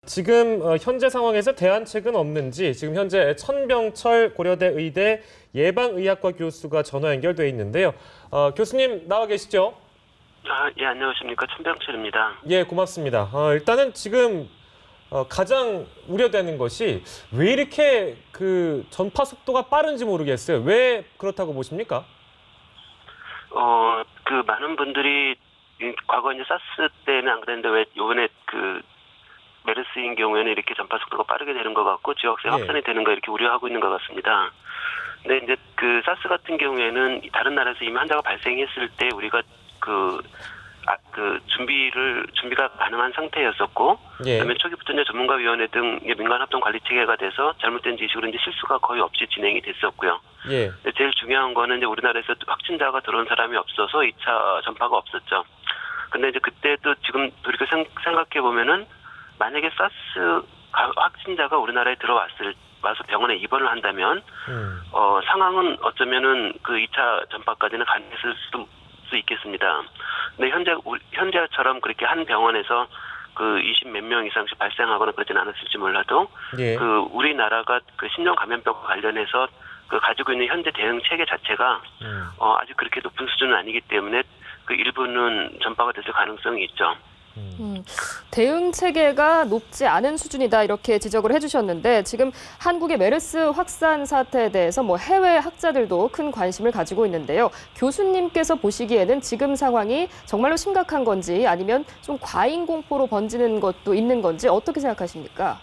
지금 현재 상황에서 대안책은 없는지 지금 현재 천병철 고려대 의대 예방의학과 교수가 전화 연결돼 있는데요. 교수님 나와 계시죠? 예, 안녕하십니까. 천병철입니다. 예, 고맙습니다. 일단은 지금 가장 우려되는 것이 왜 이렇게 그 전파 속도가 빠른지 모르겠어요. 왜 그렇다고 보십니까? 많은 분들이 과거 이제 사스 때는 안 그랬는데 왜 요번에 메르스인 경우에는 이렇게 전파 속도가 빠르게 되는 것 같고 지역세 확산이 되는 거 이렇게 우려하고 있는 것 같습니다. 근데 이제 사스 같은 경우에는 다른 나라에서 이미 환자가 발생했을 때 우리가 준비가 가능한 상태였었고, 예. 그다음에 초기부터 이제 전문가위원회 등 민간 합동 관리 체계가 돼서 잘못된 지식으로 이제 실수가 거의 없이 진행이 됐었고요. 예. 제일 중요한 거는 이제 우리나라에서 확진자가 들어온 사람이 없어서 2차 전파가 없었죠. 근데 이제 그때도 지금 돌이켜 생각해 보면은 만약에 사스 확진자가 우리나라에 와서 병원에 입원을 한다면, 상황은 어쩌면은 2차 전파까지는 가능했을 수 있겠습니다. 근데 현재처럼 그렇게 한 병원에서 20 몇 명 이상씩 발생하거나 그러진 않았을지 몰라도, 예. 우리나라가 신종 감염병과 관련해서 가지고 있는 현재 대응 체계 자체가, 아주 그렇게 높은 수준은 아니기 때문에 일부는 전파가 됐을 가능성이 있죠. 대응 체계가 높지 않은 수준이다 이렇게 지적을 해주셨는데 지금 한국의 메르스 확산 사태에 대해서 해외 학자들도 큰 관심을 가지고 있는데요. 교수님께서 보시기에는 지금 상황이 정말로 심각한 건지 아니면 좀 과잉 공포로 번지는 것도 있는 건지 어떻게 생각하십니까?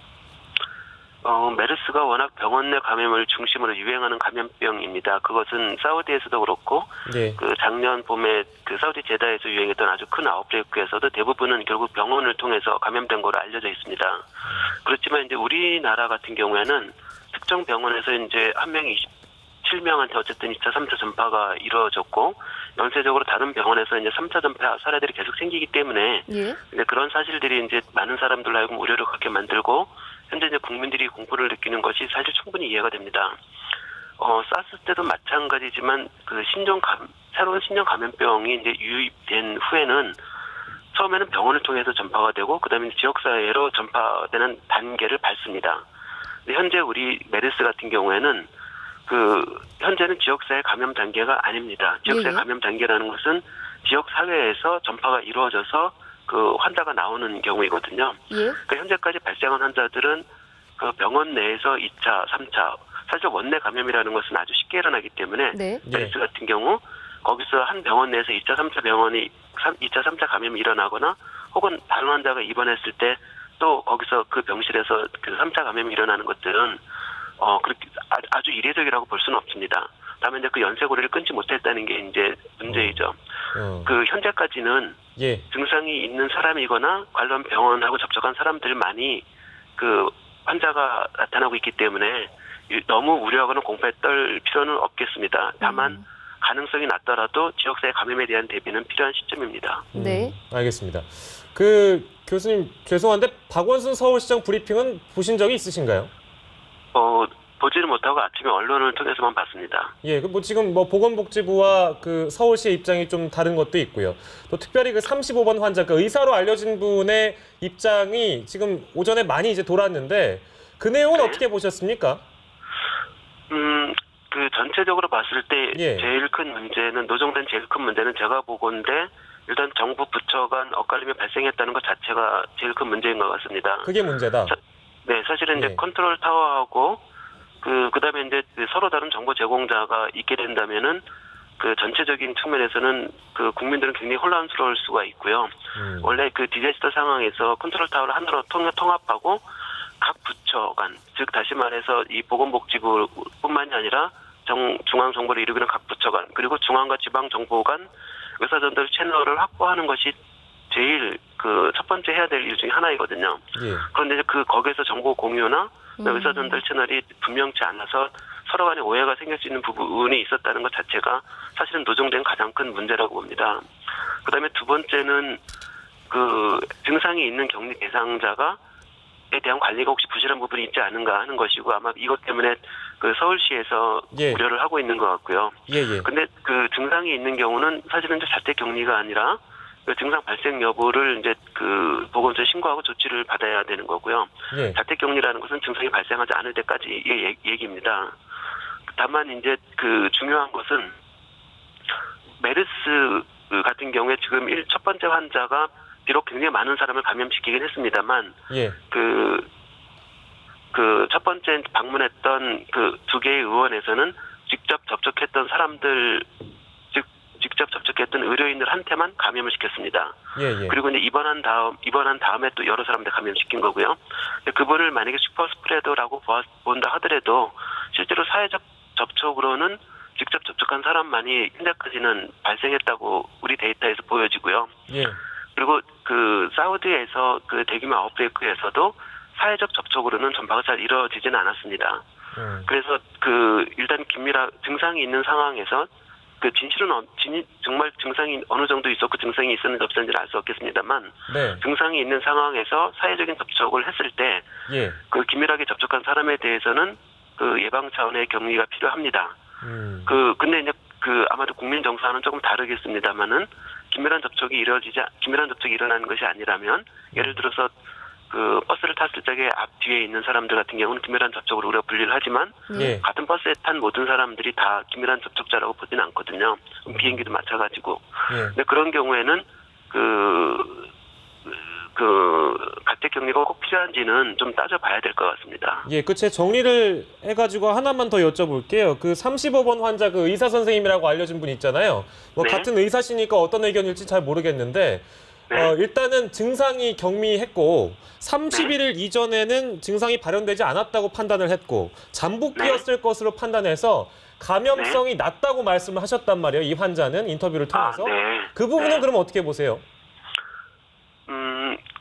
메르스가 워낙 병원 내 감염을 중심으로 유행하는 감염병입니다. 그것은 사우디에서도 그렇고, 네. 작년 봄에 사우디 제다에서 유행했던 아주 큰 아웃브레이크에서도 대부분은 결국 병원을 통해서 감염된 걸로 알려져 있습니다. 그렇지만 이제 우리나라 같은 경우에는 특정 병원에서 이제 한 명이 27명한테 어쨌든 2차, 3차 전파가 이루어졌고, 연쇄적으로 다른 병원에서 이제 3차 전파 사례들이 계속 생기기 때문에, 예. 이제 그런 사실들이 이제 많은 사람들로 하여금 우려를 갖게 만들고, 현재 이제 국민들이 공포를 느끼는 것이 사실 충분히 이해가 됩니다. 사스 때도 마찬가지지만 새로운 신종 감염병이 이제 유입된 후에는 처음에는 병원을 통해서 전파가 되고 그다음에 지역사회로 전파되는 단계를 밟습니다. 근데 현재 우리 메르스 같은 경우에는 현재는 지역사회 감염 단계가 아닙니다. 지역사회 감염 단계라는 것은 지역사회에서 전파가 이루어져서 환자가 나오는 경우이거든요. 예. 그러니까 현재까지 발생한 환자들은 병원 내에서 2차, 3차, 사실 원내 감염이라는 것은 아주 쉽게 일어나기 때문에 네. 메르스 같은 경우 거기서 한 병원 내에서 2차, 3차 감염이 일어나거나 혹은 다른 환자가 입원했을 때 또 거기서 병실에서 3차 감염이 일어나는 것들은 그렇게 아주 이례적이라고 볼 수는 없습니다. 다만 이제 연쇄고리를 끊지 못했다는 게 이제 문제이죠. 현재까지는 예. 증상이 있는 사람이거나 관련 병원하고 접촉한 사람들만이 환자가 나타나고 있기 때문에 너무 우려하거나 공포에 떨 필요는 없겠습니다. 다만 가능성이 낮더라도 지역사회 감염에 대한 대비는 필요한 시점입니다. 네. 알겠습니다. 교수님 죄송한데 박원순 서울시장 브리핑은 보신 적이 있으신가요? 보지는 못하고 아침에 언론을 통해서만 봤습니다. 예, 지금 보건복지부와 서울시의 입장이 좀 다른 것도 있고요. 또 특별히 35번 환자, 의사로 알려진 분의 입장이 지금 오전에 많이 이제 돌았는데 그 내용은 네. 어떻게 보셨습니까? 전체적으로 봤을 때 예. 노정된 제일 큰 문제는 제가 보건데 일단 정부 부처 간 엇갈림이 발생했다는 것 자체가 제일 큰 문제인 것 같습니다. 그게 문제다. 네, 사실은 예. 이제 컨트롤 타워하고 그다음에 이제 서로 다른 정보 제공자가 있게 된다면은 전체적인 측면에서는 국민들은 굉장히 혼란스러울 수가 있고요. 원래 디자스터 상황에서 컨트롤 타워를 하나로 통합하고 각 부처 간, 즉 다시 말해서 이 보건복지부뿐만이 아니라 중앙 정보를 이루기는 각 부처 간, 그리고 중앙과 지방 정보 간 의사전달 채널을 확보하는 것이 제일 첫 번째 해야 될 일 중에 하나이거든요. 예. 그런데 거기에서 정보 공유나 의사전달 채널이 분명치 않아서 서로 간에 오해가 생길 수 있는 부분이 있었다는 것 자체가 사실은 노정된 가장 큰 문제라고 봅니다. 그다음에 두 번째는 증상이 있는 격리 대상자에 대한 관리가 혹시 부실한 부분이 있지 않은가 하는 것이고 아마 이것 때문에 서울시에서 예. 우려를 하고 있는 것 같고요. 예. 근데 증상이 있는 경우는 사실은 자택 격리가 아니라 그 증상 발생 여부를 이제 그 보건소에 신고하고 조치를 받아야 되는 거고요. 예. 자택격리라는 것은 증상이 발생하지 않을 때까지 얘기입니다. 다만 이제 그 중요한 것은 메르스 같은 경우에 지금 첫 번째 환자가 비록 굉장히 많은 사람을 감염시키긴 했습니다만, 예. 그 첫 번째 방문했던 그 2개의 의원에서는 직접 접촉했던 의료인들한테만 감염을 시켰습니다. 예. 예. 그리고 이제 입원한 다음에 또 여러 사람들 감염시킨 거고요. 그분을 만약에 슈퍼 스프레더라고 본다 하더라도 실제로 사회적 접촉으로는 직접 접촉한 사람만이 현재까지는 발생했다고 우리 데이터에서 보여지고요. 예. 그리고 그 사우디에서 그 대규모 아웃브레이크에서도 사회적 접촉으로는 전파가 잘 이루어지지는 않았습니다. 그래서 그 일단 증상이 있는 상황에서 그 정말 증상이 어느 정도 있었고 증상이 있었는지 없었는지를 알 수 없겠습니다만, 네. 증상이 있는 상황에서 사회적인 접촉을 했을 때, 예. 그 긴밀하게 접촉한 사람에 대해서는 그 예방 차원의 격리가 필요합니다. 근데 이제 그 아마도 국민 정서와는 조금 다르겠습니다만은 긴밀한 접촉이 일어나는 것이 아니라면, 예를 들어서 그 버스를 탔을 적에 앞뒤에 있는 사람들 같은 경우는 긴밀한 접촉으로 우리가 분리를 하지만, 예. 같은 버스에 탄 모든 사람들이 다 긴밀한 접촉자라고 보지는 않거든요. 비행기도 마찬가지고. 예. 근데 그런 경우에는 가택격리가 꼭 필요한지는 좀 따져봐야 될 것 같습니다. 예, 제 정리를 해가지고 하나만 더 여쭤볼게요. 그 35번 환자 그 의사 선생님이라고 알려진 분 있잖아요. 뭐 네. 같은 의사시니까 어떤 의견일지 잘 모르겠는데, 네. 일단은 증상이 경미했고 31일 이전에는 증상이 발현되지 않았다고 판단을 했고 잠복기였을 것으로 판단해서 감염성이 낮다고 말씀을 하셨단 말이에요. 이 환자는 인터뷰를 통해서. 네. 그 부분은 그럼 어떻게 보세요?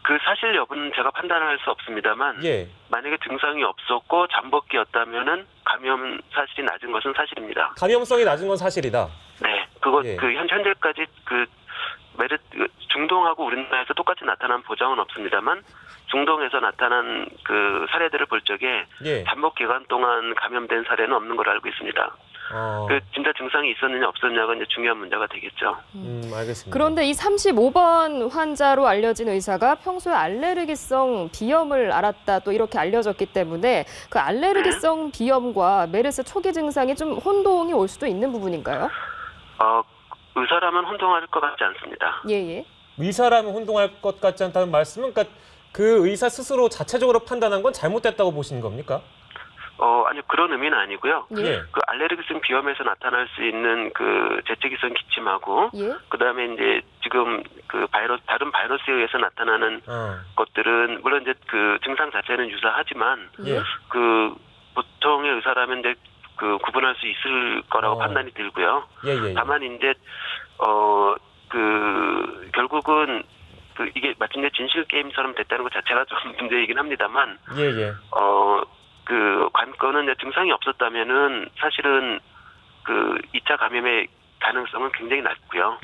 그 사실 여부는 제가 판단할 수 없습니다만, 예. 만약에 증상이 없었고 잠복기였다면은 감염 사실이 낮은 것은 사실입니다. 감염성이 낮은 건 사실이다. 네, 예. 현재까지 중동하고 우리나라에서 똑같이 나타난 보장은 없습니다만, 중동에서 나타난 그 사례들을 볼 적에 예. 잠복 기간 동안 감염된 사례는 없는 걸로 알고 있습니다. 진짜 증상이 있었느냐 없었느냐가 이제 중요한 문제가 되겠죠. 알겠습니다. 그런데 이 35번 환자로 알려진 의사가 평소에 알레르기성 비염을 앓았다 또 이렇게 알려졌기 때문에 그 알레르기성 비염과 메르스 초기 증상이 좀 혼동이 올 수도 있는 부분인가요? 의사라면 혼동할 것 같지 않습니다. 예. 의사라면 혼동할 것 같지 않다는 말씀은 그러니까 그 의사 스스로 자체적으로 판단한 건 잘못됐다고 보시는 겁니까? 아니요, 그런 의미는 아니고요. 예. 그 알레르기성 비염에서 나타날 수 있는 그 재채기성 기침하고, 예. 그다음에 이제 지금 그 다른 바이러스에 의해서 나타나는 것들은 물론 이제 그 증상 자체는 유사하지만, 예. 그 보통의 의사라면 이제 그 구분할 수 있을 거라고 판단이 들고요. 예. 다만 이제 결국은 이게 마치 이제 진실 게임처럼 됐다는 것 자체가 좀 문제이긴 합니다만, 예. 그 관건은 이제 증상이 없었다면은 사실은 그 2차 감염의 가능성은 굉장히 낮고요.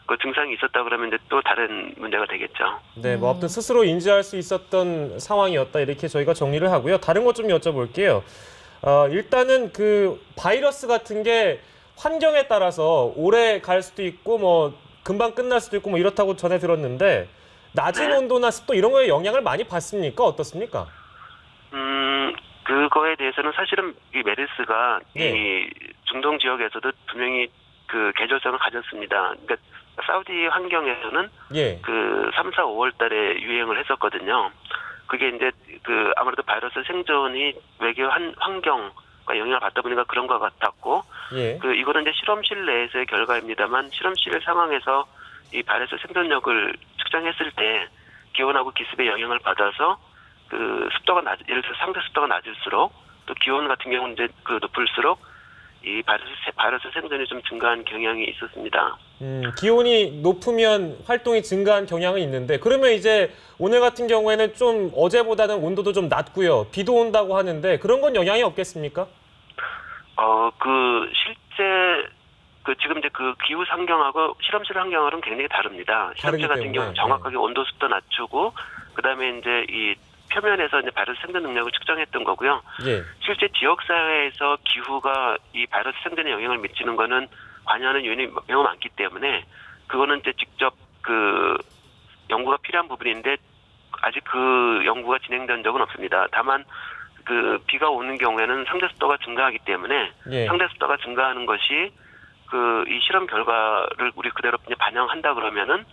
그 증상이 있었다 그러면 이제 또 다른 문제가 되겠죠. 네, 뭐 아무튼 스스로 인지할 수 있었던 상황이었다 이렇게 저희가 정리를 하고요. 다른 것 좀 여쭤볼게요. 일단은 그 바이러스 같은 게 환경에 따라서 오래 갈 수도 있고 뭐 금방 끝날 수도 있고 뭐 이렇다고 전해 들었는데 낮은 온도나 습도 이런 거에 영향을 많이 받습니까? 어떻습니까? 그거에 대해서는 사실은 이 메르스가 예. 이 중동 지역에서도 분명히 그 계절성을 가졌습니다. 그러니까 사우디 환경에서는 예. 그 3, 4, 5월 달에 유행을 했었거든요. 그게 이제 그 아무래도 바이러스 생존이 외계 환경과 영향을 받다 보니까 그런 것 같았고, 예. 이거는 이제 실험실 내에서의 결과입니다만, 실험실 상황에서 이 바이러스 생존력을 측정했을 때 기온하고 기습의 영향을 받아서 그 습도가 예를 들어 상대 습도가 낮을수록 또 기온 같은 경우는 이제 그 높을수록 이 바이러스 생존이 좀 증가한 경향이 있었습니다. 기온이 높으면 활동이 증가한 경향은 있는데 그러면 이제 오늘 같은 경우에는 좀 어제보다는 온도도 좀 낮고요. 비도 온다고 하는데 그런 건 영향이 없겠습니까? 실제 지금 이제 그 기후 환경하고 실험실 환경하고는 굉장히 다릅니다. 실험실 같은 경우는 정확하게 온도 습도 낮추고 그다음에 이제 이 표면에서 이제 바이러스 생존 능력을 측정했던 거고요. 예. 실제 지역 사회에서 기후가 이 바이러스 생존에 영향을 미치는 거는 관여하는 요인이 매우 많기 때문에 그거는 이제 직접 그 연구가 필요한 부분인데 아직 그 연구가 진행된 적은 없습니다. 다만 그 비가 오는 경우에는 상대 습도가 증가하기 때문에 예. 상대 습도가 증가하는 것이 그 이 실험 결과를 우리 그대로 이제 반영한다 그러면은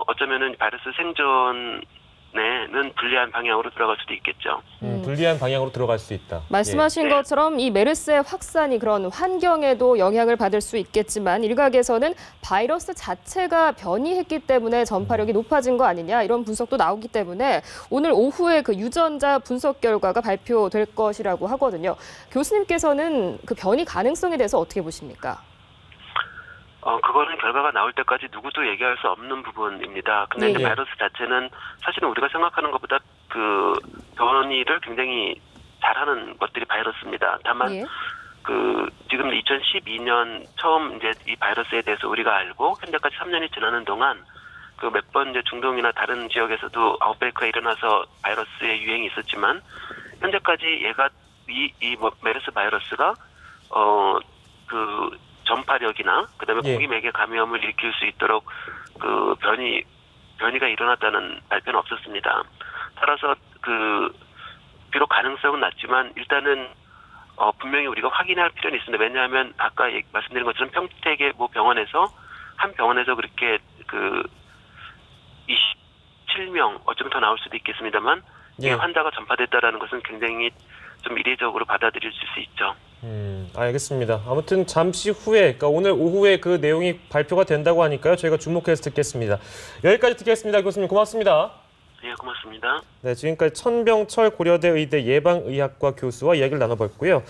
어쩌면은 바이러스 생존에는 불리한 방향으로 들어갈 수도 있겠죠. 불리한 방향으로 들어갈 수 있다. 말씀하신 예. 것처럼 이 메르스의 확산이 그런 환경에도 영향을 받을 수 있겠지만 일각에서는 바이러스 자체가 변이했기 때문에 전파력이 높아진 거 아니냐 이런 분석도 나오기 때문에 오늘 오후에 그 유전자 분석 결과가 발표될 것이라고 하거든요. 교수님께서는 그 변이 가능성에 대해서 어떻게 보십니까? 그거는 결과가 나올 때까지 누구도 얘기할 수 없는 부분입니다. 근데 이제 예. 바이러스 자체는 사실은 우리가 생각하는 것보다 그 변이를 굉장히 잘하는 것들이 바이러스입니다. 다만 예. 그 지금 2012년 처음 이제 이 바이러스에 대해서 우리가 알고 현재까지 3년이 지나는 동안 그 몇 번 이제 중동이나 다른 지역에서도 아웃브레이크가 일어나서 바이러스의 유행이 있었지만 현재까지 얘가 이 메르스 바이러스가 그 전파력이나 그다음에 예. 공기맥의 감염을 일으킬 수 있도록 그 변이가 일어났다는 발표는 없었습니다. 따라서 그 비록 가능성은 낮지만 일단은 분명히 우리가 확인할 필요는 있습니다. 왜냐하면 아까 말씀드린 것처럼 평택의 모 병원에서 한 병원에서 그렇게 그 27명 어쩌면 더 나올 수도 있겠습니다만 예. 환자가 전파됐다라는 것은 굉장히 좀 이례적으로 받아들일 수 있죠. 알겠습니다. 아무튼 잠시 후에, 그러니까 오늘 오후에 그 내용이 발표가 된다고 하니까요. 저희가 주목해서 듣겠습니다. 여기까지 듣겠습니다. 교수님 고맙습니다. 네, 고맙습니다. 네, 지금까지 천병철 고려대 의대 예방의학과 교수와 이야기를 나눠봤고요.